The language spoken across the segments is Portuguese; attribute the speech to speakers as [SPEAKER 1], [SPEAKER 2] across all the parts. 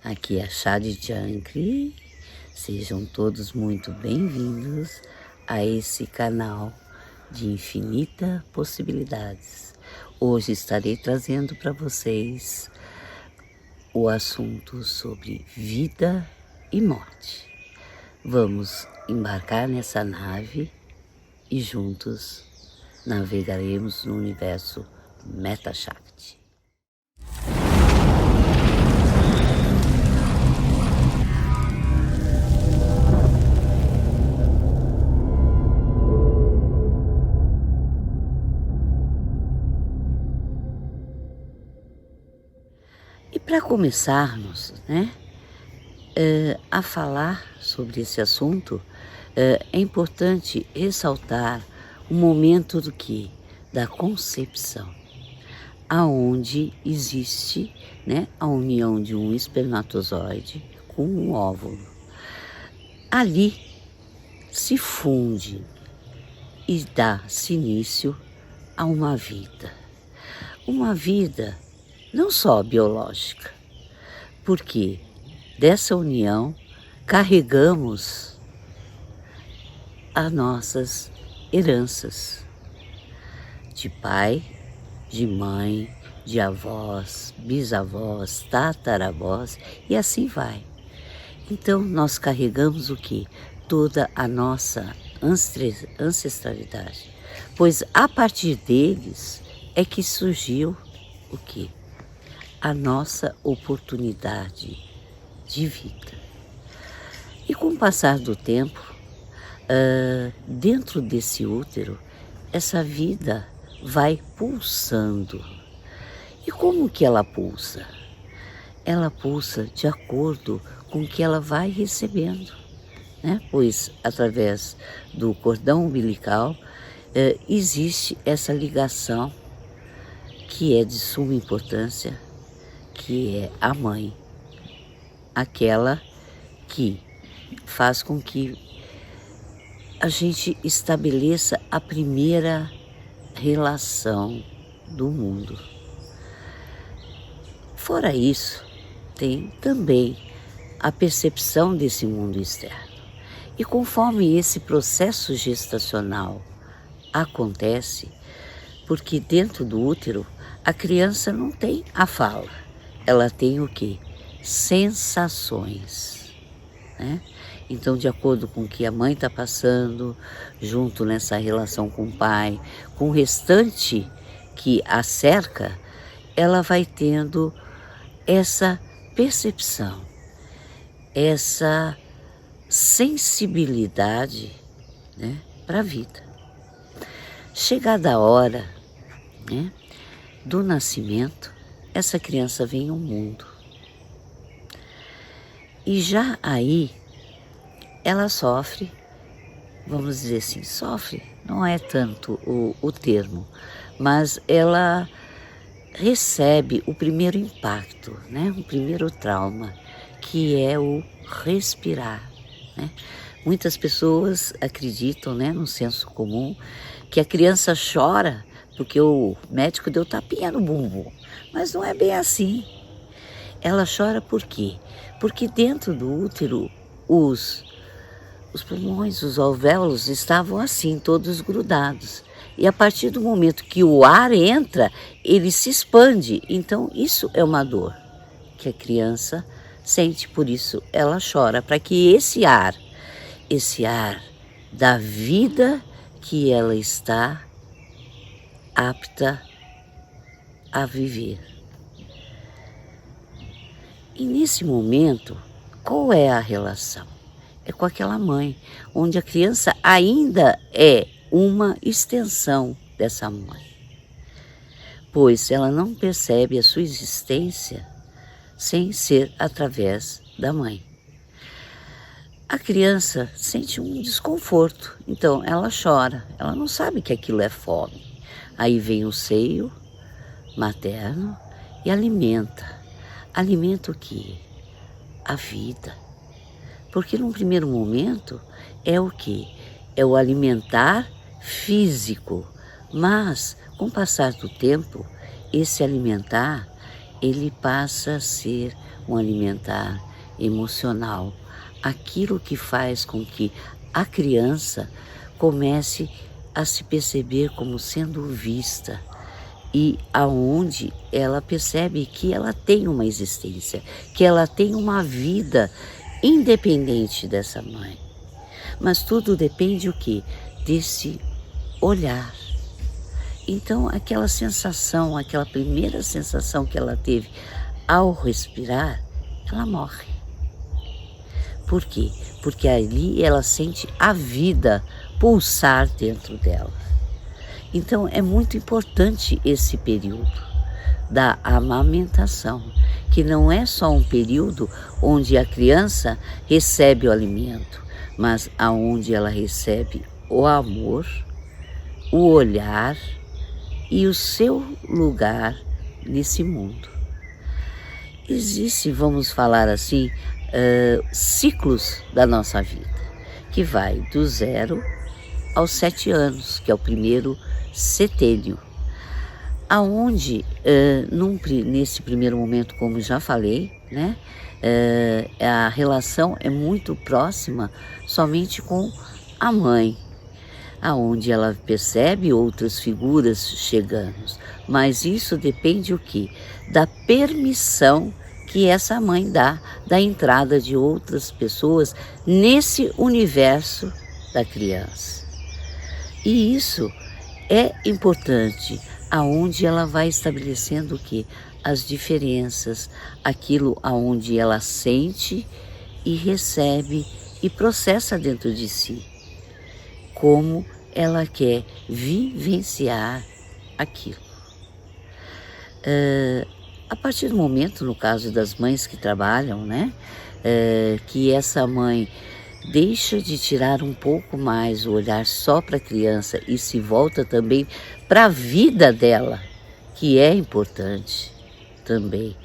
[SPEAKER 1] Aqui é a Chade Jankri. Sejam todos muito bem-vindos a esse canal de infinitas possibilidades. Hoje estarei trazendo para vocês o assunto sobre vida e morte. Vamos embarcar nessa nave e juntos navegaremos no universo Meta Shakti. E para começarmos, a falar sobre esse assunto, é importante ressaltar o momento do que? Da concepção, aonde existe, a união de um espermatozoide com um óvulo. Ali se funde e dá-se início a uma vida. Uma vida não só biológica, porque dessa união carregamos as nossas heranças de pai, de mãe, de avós, bisavós, tataravós e assim vai. Então nós carregamos o quê? Toda a nossa ancestralidade, pois a partir deles é que surgiu o quê? A nossa oportunidade de vida. E com o passar do tempo, dentro desse útero, essa vida vai pulsando. E como que ela pulsa? Ela pulsa de acordo com o que ela vai recebendo, Pois através do cordão umbilical existe essa ligação que é de suma importância, que é a mãe, aquela que faz com que a gente estabeleça a primeira relação do mundo. Fora isso, tem também a percepção desse mundo externo. E conforme esse processo gestacional acontece, porque dentro do útero a criança não tem a fala, ela tem o quê? Sensações, Então, de acordo com o que a mãe está passando, junto nessa relação com o pai, com o restante que a cerca, ela vai tendo essa percepção, essa sensibilidade, para a vida. Chegada a hora, do nascimento, essa criança vem ao mundo. E já aí, ela sofre, vamos dizer assim, sofre, não é tanto o termo, mas ela recebe o primeiro impacto, o primeiro trauma, que é o respirar, Muitas pessoas acreditam, no senso comum, que a criança chora porque o médico deu tapinha no bumbum, mas não é bem assim. Ela chora por quê? Porque dentro do útero os pulmões, os alvéolos estavam assim, todos grudados. E a partir do momento que o ar entra, ele se expande. Então isso é uma dor que a criança sente, por isso ela chora, para que esse ar da vida que ela está apta a viver. E nesse momento, qual é a relação? É com aquela mãe, onde a criança ainda é uma extensão dessa mãe, pois ela não percebe a sua existência sem ser através da mãe. A criança sente um desconforto, então ela chora, ela não sabe que aquilo é fome. Aí vem o seio materno e alimenta. Alimenta o quê? A vida. Porque num primeiro momento é o quê? É o alimentar físico, mas com o passar do tempo, esse alimentar, ele passa a ser um alimentar emocional, aquilo que faz com que a criança comece a se perceber como sendo vista e aonde ela percebe que ela tem uma existência, que ela tem uma vida independente dessa mãe. Mas tudo depende o quê? Desse olhar. Então, aquela sensação, aquela primeira sensação que ela teve ao respirar, ela morre. Por quê? Porque ali ela sente a vida pulsar dentro dela. Então, é muito importante esse período da amamentação, que não é só um período onde a criança recebe o alimento, mas aonde ela recebe o amor, o olhar e o seu lugar nesse mundo. Existem, vamos falar assim, ciclos da nossa vida, que vai do 0 aos 7 anos, que é o primeiro setênio, aonde nesse primeiro momento, como já falei, né, a relação é muito próxima somente com a mãe, aonde ela percebe outras figuras chegando, mas isso depende o quê? Da permissão que essa mãe dá da entrada de outras pessoas nesse universo da criança. E isso é importante, aonde ela vai estabelecendo o quê? As diferenças, aquilo aonde ela sente e recebe e processa dentro de si, como ela quer vivenciar aquilo. A partir do momento, no caso das mães que trabalham, né, que essa mãe deixa de tirar um pouco mais o olhar só para a criança e se volta também para a vida dela, que é importante também,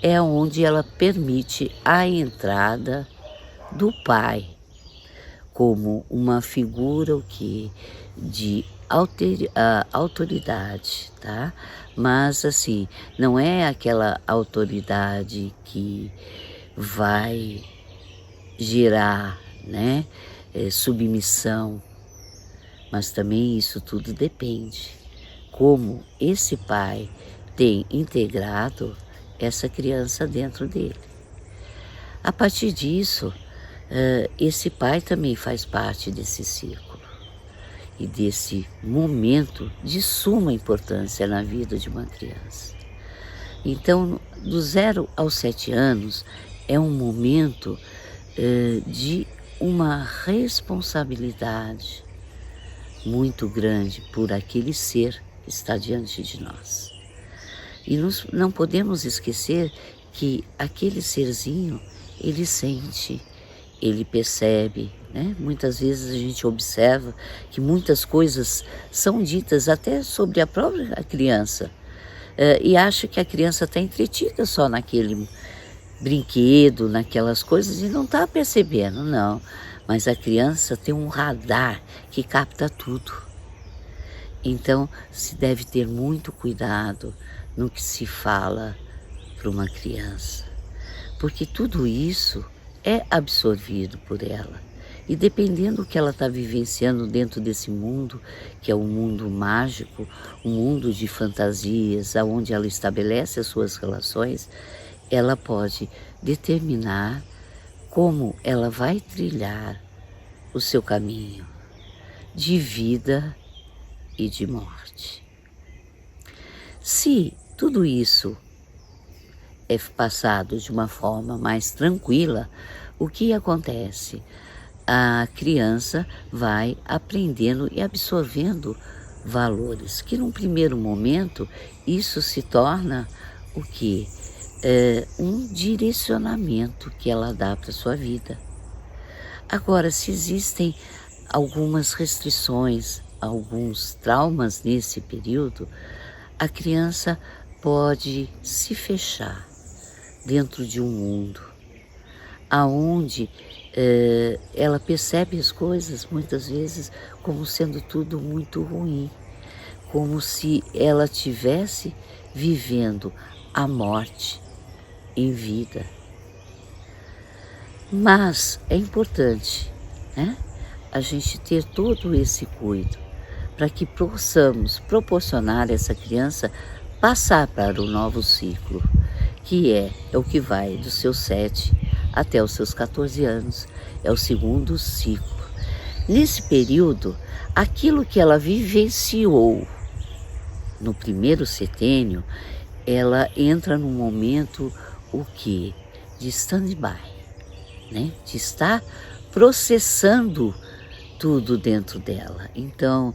[SPEAKER 1] é onde ela permite a entrada do pai como uma figura de autoridade, tá? Mas assim, não é aquela autoridade que vai gerar, né, submissão, mas também isso tudo depende como esse pai tem integrado essa criança dentro dele. A partir disso, esse pai também faz parte desse círculo e desse momento de suma importância na vida de uma criança. Então, do 0 aos 7 anos é um momento de uma responsabilidade muito grande por aquele ser que está diante de nós. E não podemos esquecer que aquele serzinho, ele sente, ele percebe, né? Muitas vezes a gente observa que muitas coisas são ditas até sobre a própria criança e acha que a criança está entretida só naquele brinquedo, naquelas coisas e não está percebendo, não. Mas a criança tem um radar que capta tudo. Então se deve ter muito cuidado no que se fala para uma criança, porque tudo isso é absorvido por ela. E dependendo do que ela está vivenciando dentro desse mundo, que é um mundo mágico, um mundo de fantasias, onde ela estabelece as suas relações, ela pode determinar como ela vai trilhar o seu caminho de vida e de morte. Se tudo isso é passado de uma forma mais tranquila, o que acontece? A criança vai aprendendo e absorvendo valores, que num primeiro momento isso se torna o quê? Um direcionamento que ela dá para a sua vida. Agora, se existem algumas restrições, alguns traumas nesse período, a criança pode se fechar dentro de um mundo aonde ela percebe as coisas muitas vezes como sendo tudo muito ruim, como se ela tivesse vivendo a morte em vida. Mas é importante, né, a gente ter todo esse cuidado para que possamos proporcionar a essa criança passar para o novo ciclo, que é o que vai dos seus 7 até os seus 14 anos, é o segundo ciclo. Nesse período, aquilo que ela vivenciou no primeiro setênio, ela entra num momento o quê? De stand-by, né? De estar processando tudo dentro dela. Então,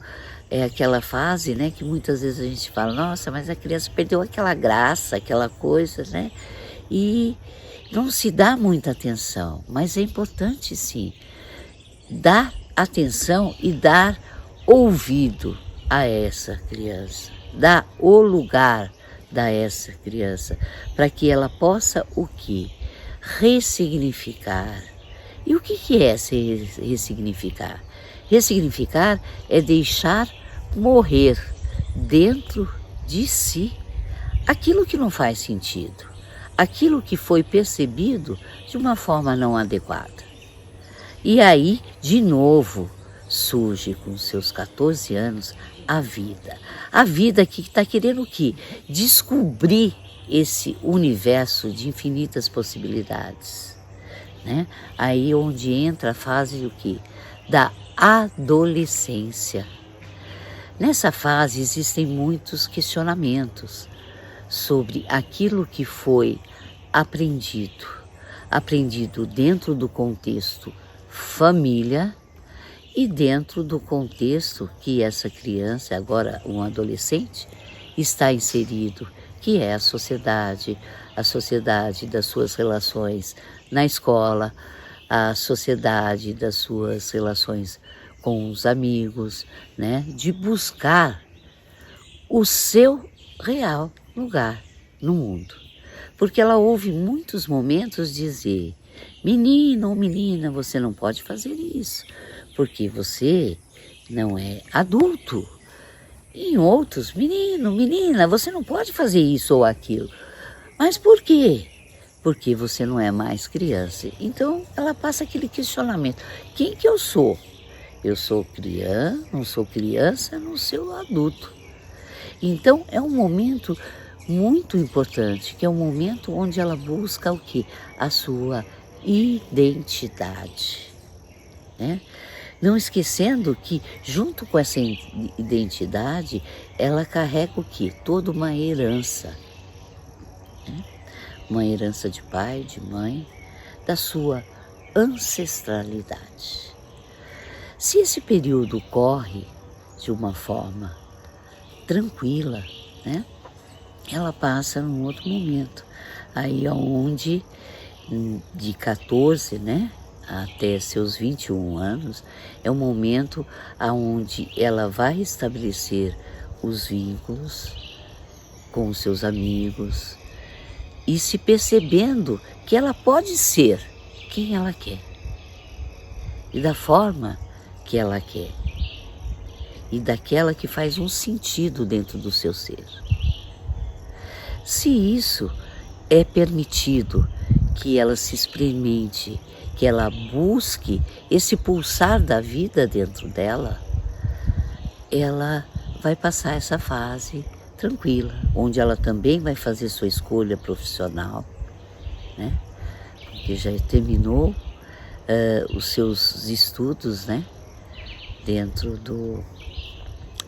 [SPEAKER 1] é aquela fase, né, que muitas vezes a gente fala, nossa, mas a criança perdeu aquela graça, aquela coisa, né? E não se dá muita atenção, mas é importante sim, dar atenção e dar ouvido a essa criança, dar o lugar a essa criança, para que ela possa o quê? Ressignificar. E o que é se ressignificar? Ressignificar é deixar morrer dentro de si aquilo que não faz sentido, aquilo que foi percebido de uma forma não adequada. E aí, de novo, surge com seus 14 anos a vida. A vida que está querendo o quê? Descobrir esse universo de infinitas possibilidades, né? Aí onde entra a fase do quê? Da adolescência. Nessa fase existem muitos questionamentos sobre aquilo que foi aprendido dentro do contexto família e dentro do contexto que essa criança, agora um adolescente, está inserido, que é a sociedade das suas relações na escola, a sociedade das suas relações com os amigos, né? De buscar o seu real lugar no mundo. Porque ela ouve muitos momentos dizer, menino ou menina, você não pode fazer isso, porque você não é adulto. E em outros, menino, menina, você não pode fazer isso ou aquilo. Mas por quê? Porque você não é mais criança. Então ela passa aquele questionamento, quem que eu sou? Eu sou criança, não sou adulto. Então é um momento muito importante, que é um momento onde ela busca o quê? A sua identidade, né? Não esquecendo que junto com essa identidade, ela carrega o quê? Toda uma herança, né? Uma herança de pai, de mãe, da sua ancestralidade. Se esse período corre de uma forma tranquila, né? Ela passa num outro momento, aí onde de 14, né, até seus 21 anos, é um momento onde ela vai estabelecer os vínculos com os seus amigos e se percebendo que ela pode ser quem ela quer e da forma que ela quer e daquela que faz um sentido dentro do seu ser. Se isso é permitido, que ela se experimente, que ela busque esse pulsar da vida dentro dela, ela vai passar essa fase tranquila, onde ela também vai fazer sua escolha profissional, né? Porque já terminou os seus estudos, né? Dentro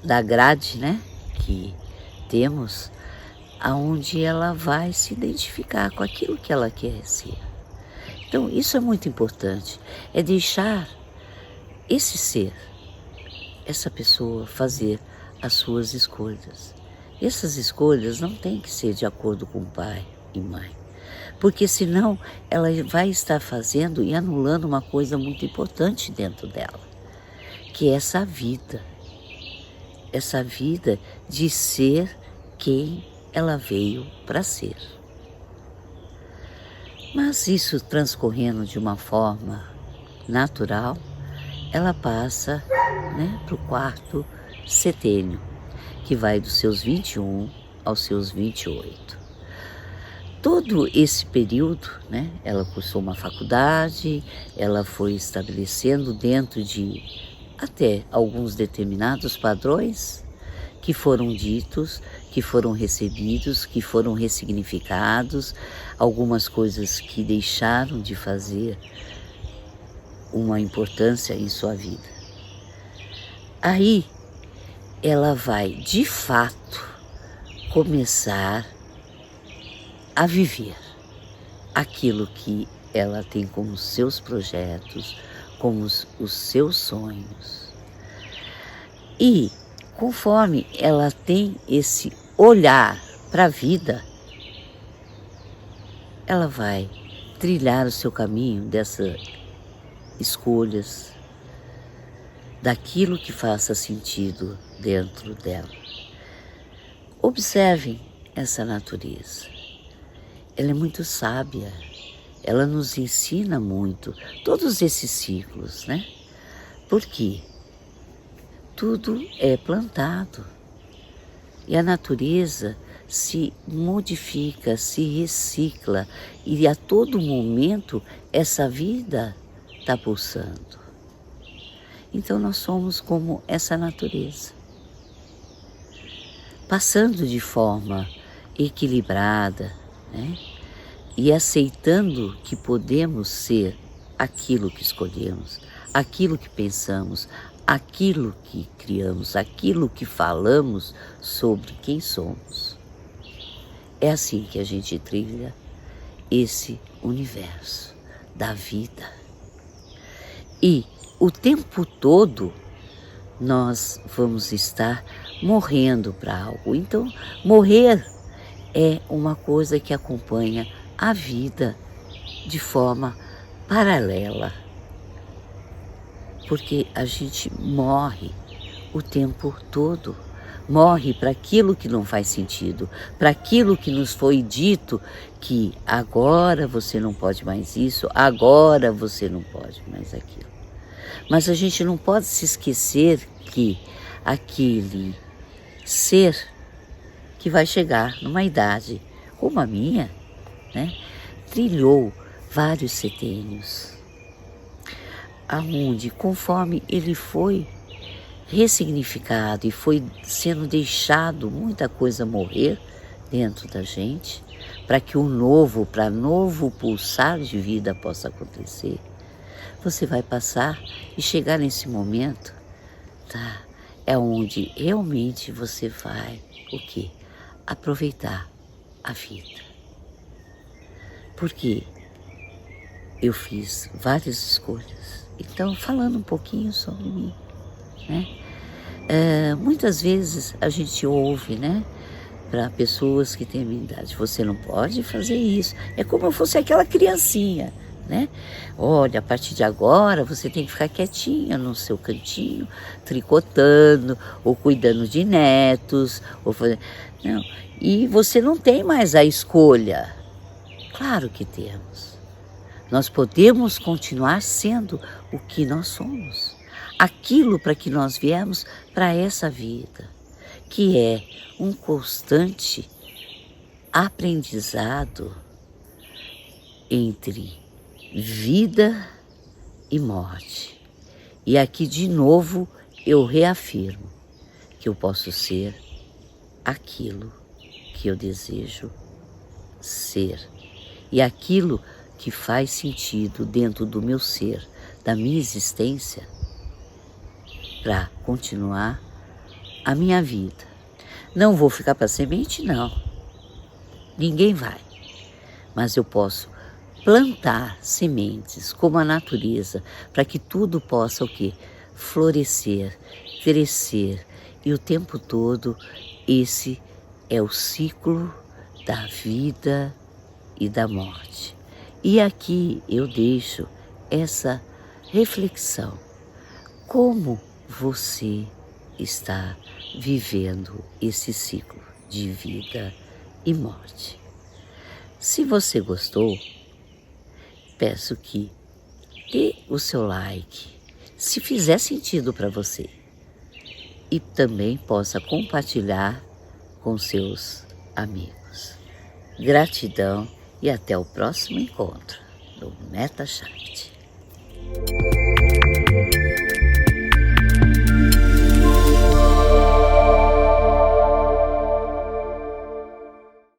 [SPEAKER 1] da grade, né? Que temos, aonde ela vai se identificar com aquilo que ela quer ser. Então, isso é muito importante, é deixar esse ser, essa pessoa fazer as suas escolhas. Essas escolhas não têm que ser de acordo com pai e mãe, porque senão ela vai estar fazendo e anulando uma coisa muito importante dentro dela, que é essa vida de ser quem ela veio para ser. Mas isso transcorrendo de uma forma natural, ela passa, né, para o quarto setênio, que vai dos seus 21 aos seus 28. todo esse período, né, ela cursou uma faculdade, ela foi estabelecendo dentro de até alguns determinados padrões que foram ditos, que foram recebidos, que foram ressignificados, algumas coisas que deixaram de fazer uma importância em sua vida. Aí ela vai, de fato, começar a viver aquilo que ela tem como seus projetos, como os seus sonhos. E conforme ela tem esse olhar para a vida, ela vai trilhar o seu caminho dessas escolhas, daquilo que faça sentido dentro dela. Observem essa natureza. Ela é muito sábia, ela nos ensina muito, todos esses ciclos, né? Por quê? Tudo é plantado e a natureza se modifica, se recicla e a todo momento essa vida está pulsando. Então nós somos como essa natureza, passando de forma equilibrada, né? E aceitando que podemos ser aquilo que escolhemos, aquilo que pensamos, aquilo que criamos, aquilo que falamos sobre quem somos. É assim que a gente trilha esse universo da vida. E o tempo todo nós vamos estar morrendo para algo. Então, morrer é uma coisa que acompanha a vida de forma paralela. Porque a gente morre o tempo todo, morre para aquilo que não faz sentido, para aquilo que nos foi dito que agora você não pode mais isso, agora você não pode mais aquilo. Mas a gente não pode se esquecer que aquele ser que vai chegar numa idade como a minha, né, trilhou vários setênios, aonde conforme ele foi ressignificado e foi sendo deixado muita coisa morrer dentro da gente, para que o novo, para novo pulsar de vida possa acontecer, você vai passar e chegar nesse momento, tá? É onde realmente você vai, o quê? Aproveitar a vida. Porque eu fiz várias escolhas. Então, falando um pouquinho sobre mim, né? Muitas vezes a gente ouve, né, para pessoas que têm a minha idade, você não pode fazer isso. É como eu fosse aquela criancinha, né? Olha, a partir de agora você tem que ficar quietinha no seu cantinho, tricotando, ou cuidando de netos, ou fazendo... Não. E você não tem mais a escolha. Claro que temos. Nós podemos continuar sendo o que nós somos. Aquilo para que nós viemos para essa vida, que é um constante aprendizado entre vida e morte. E aqui de novo eu reafirmo que eu posso ser aquilo que eu desejo ser. E aquilo que faz sentido dentro do meu ser, da minha existência, para continuar a minha vida. Não vou ficar para semente, não. Ninguém vai. Mas eu posso plantar sementes como a natureza, para que tudo possa o quê? Florescer, crescer. E o tempo todo esse é o ciclo da vida e da morte. E aqui eu deixo essa reflexão. Como você está vivendo esse ciclo de vida e morte? Se você gostou, peço que dê o seu like, se fizer sentido para você, e também possa compartilhar com seus amigos. Gratidão e até o próximo encontro do Meta Shakti.